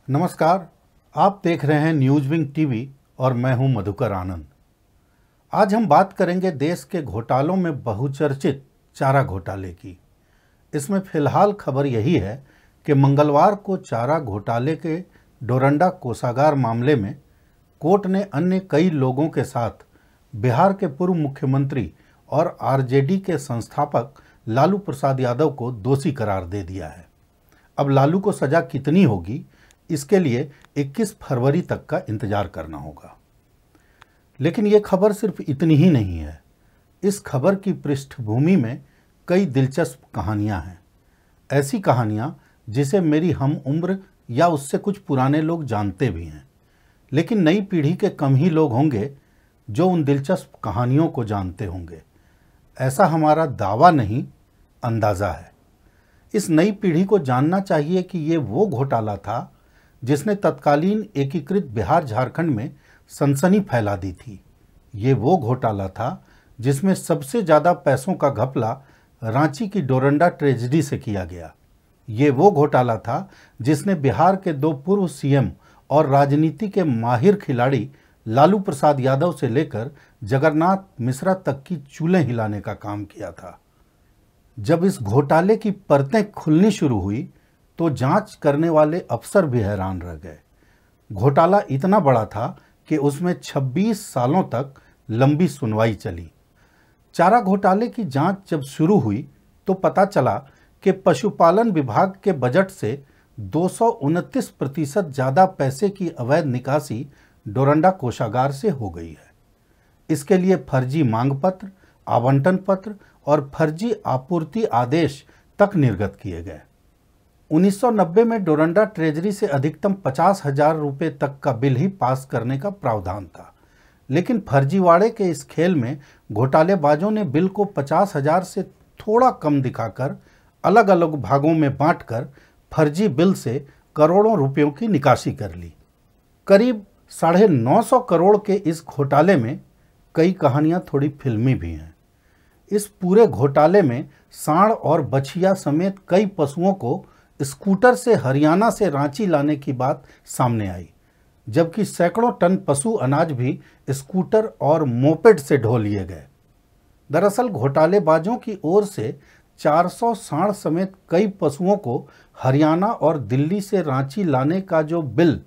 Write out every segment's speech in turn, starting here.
नमस्कार, आप देख रहे हैं न्यूज विंग टीवी और मैं हूं मधुकर आनंद। आज हम बात करेंगे देश के घोटालों में बहुचर्चित चारा घोटाले की। इसमें फिलहाल खबर यही है कि मंगलवार को चारा घोटाले के डोरंडा कोषागार मामले में कोर्ट ने अन्य कई लोगों के साथ बिहार के पूर्व मुख्यमंत्री और आरजेडी के संस्थापक लालू प्रसाद यादव को दोषी करार दे दिया है। अब लालू को सजा कितनी होगी, इसके लिए 21 फरवरी तक का इंतजार करना होगा। लेकिन ये खबर सिर्फ इतनी ही नहीं है। इस खबर की पृष्ठभूमि में कई दिलचस्प कहानियां हैं। ऐसी कहानियां जिसे मेरी हम उम्र या उससे कुछ पुराने लोग जानते भी हैं, लेकिन नई पीढ़ी के कम ही लोग होंगे जो उन दिलचस्प कहानियों को जानते होंगे। ऐसा हमारा दावा नहीं, अंदाज़ा है। इस नई पीढ़ी को जानना चाहिए कि ये वो घोटाला था जिसने तत्कालीन एकीकृत बिहार झारखंड में सनसनी फैला दी थी। ये वो घोटाला था जिसमें सबसे ज़्यादा पैसों का घपला रांची की डोरंडा ट्रेजेडी से किया गया। ये वो घोटाला था जिसने बिहार के 2 पूर्व सीएम और राजनीति के माहिर खिलाड़ी लालू प्रसाद यादव से लेकर जगन्नाथ मिश्रा तक की चूल्हें हिलाने का काम किया था। जब इस घोटाले की परतें खुलनी शुरू हुई तो जांच करने वाले अफसर भी हैरान रह गए। घोटाला इतना बड़ा था कि उसमें 26 सालों तक लंबी सुनवाई चली। चारा घोटाले की जांच जब शुरू हुई तो पता चला कि पशुपालन विभाग के बजट से 229% ज़्यादा पैसे की अवैध निकासी डोरंडा कोषागार से हो गई है। इसके लिए फर्जी मांग पत्र, आवंटन पत्र और फर्जी आपूर्ति आदेश तक निर्गत किए गए। 1990 में डोरंडा ट्रेजरी से अधिकतम 50,000 रुपये तक का बिल ही पास करने का प्रावधान था, लेकिन फर्जीवाड़े के इस खेल में घोटालेबाजों ने बिल को 50,000 से थोड़ा कम दिखाकर अलग अलग भागों में बांटकर फर्जी बिल से करोड़ों रुपयों की निकासी कर ली। करीब 950 करोड़ के इस घोटाले में कई कहानियां थोड़ी फिल्मी भी हैं। इस पूरे घोटाले में सांड और बछिया समेत कई पशुओं को स्कूटर से हरियाणा से रांची लाने की बात सामने आई, जबकि सैकड़ों टन पशु अनाज भी स्कूटर और मोपेड से ढो लिए गए। दरअसल घोटालेबाजों की ओर से 400 सांड समेत कई पशुओं को हरियाणा और दिल्ली से रांची लाने का जो बिल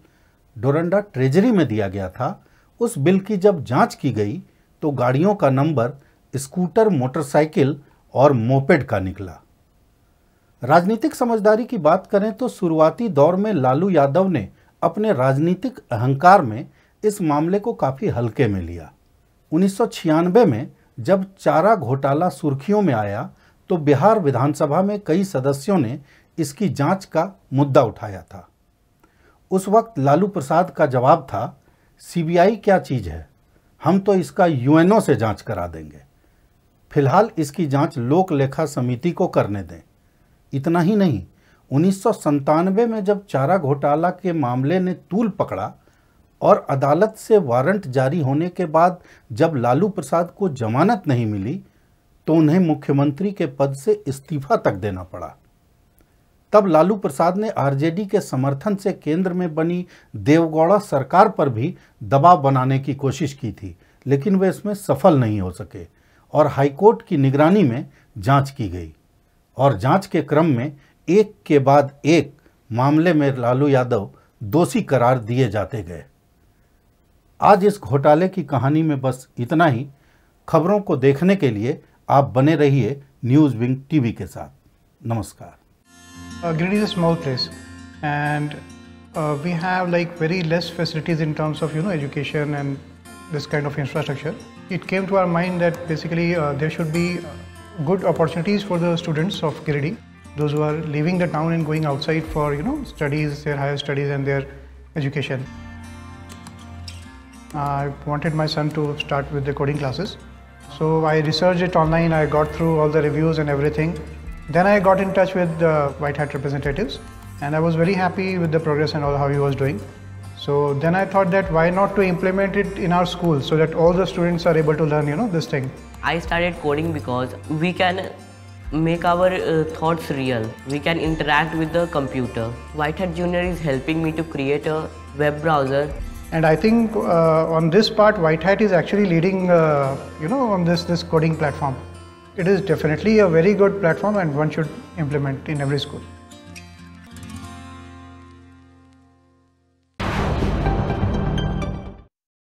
डोरंडा ट्रेजरी में दिया गया था, उस बिल की जब जांच की गई तो गाड़ियों का नंबर स्कूटर, मोटरसाइकिल और मोपेड का निकला। राजनीतिक समझदारी की बात करें तो शुरुआती दौर में लालू यादव ने अपने राजनीतिक अहंकार में इस मामले को काफ़ी हल्के में लिया। 1996 में जब चारा घोटाला सुर्खियों में आया तो बिहार विधानसभा में कई सदस्यों ने इसकी जांच का मुद्दा उठाया था। उस वक्त लालू प्रसाद का जवाब था, सीबीआई क्या चीज़ है, हम तो इसका यूएनओ से जांच करा देंगे। फिलहाल इसकी जांच लोक लेखा समिति को करने दें। इतना ही नहीं, 1997 में जब चारा घोटाला के मामले ने तूल पकड़ा और अदालत से वारंट जारी होने के बाद जब लालू प्रसाद को जमानत नहीं मिली तो उन्हें मुख्यमंत्री के पद से इस्तीफा तक देना पड़ा। तब लालू प्रसाद ने आरजेडी के समर्थन से केंद्र में बनी देवगौड़ा सरकार पर भी दबाव बनाने की कोशिश की थी, लेकिन वे इसमें सफल नहीं हो सके और हाईकोर्ट की निगरानी में जांच की गई और जांच के क्रम में एक के बाद एक मामले में लालू यादव दोषी करार दिए जाते गए। आज इस घोटाले की कहानी में बस इतना ही। खबरों को देखने के लिए आप बने रहिए न्यूज विंग टीवी के साथ। नमस्कार। Giridih is a small place, and we have like very less facilities in terms of education and this kind of infrastructure. It came to our mind that basically there should be good opportunities for the students of Giridih, those who are leaving the town and going outside for studies, their higher studies and their education. I wanted my son to start with the coding classes, so I researched it online. I got through all the reviews and everything. Then I got in touch with the White Hat representatives, and I was very happy with the progress and all how he was doing. So then I thought that why not to implement it in our school so that all the students are able to learn this thing. I started coding because we can make our thoughts real. We can interact with the computer. White Hat Junior is helping me to create a web browser. And I think on this part, White Hat is actually leading, on this coding platform. It is definitely a very good platform and one should implement in every school.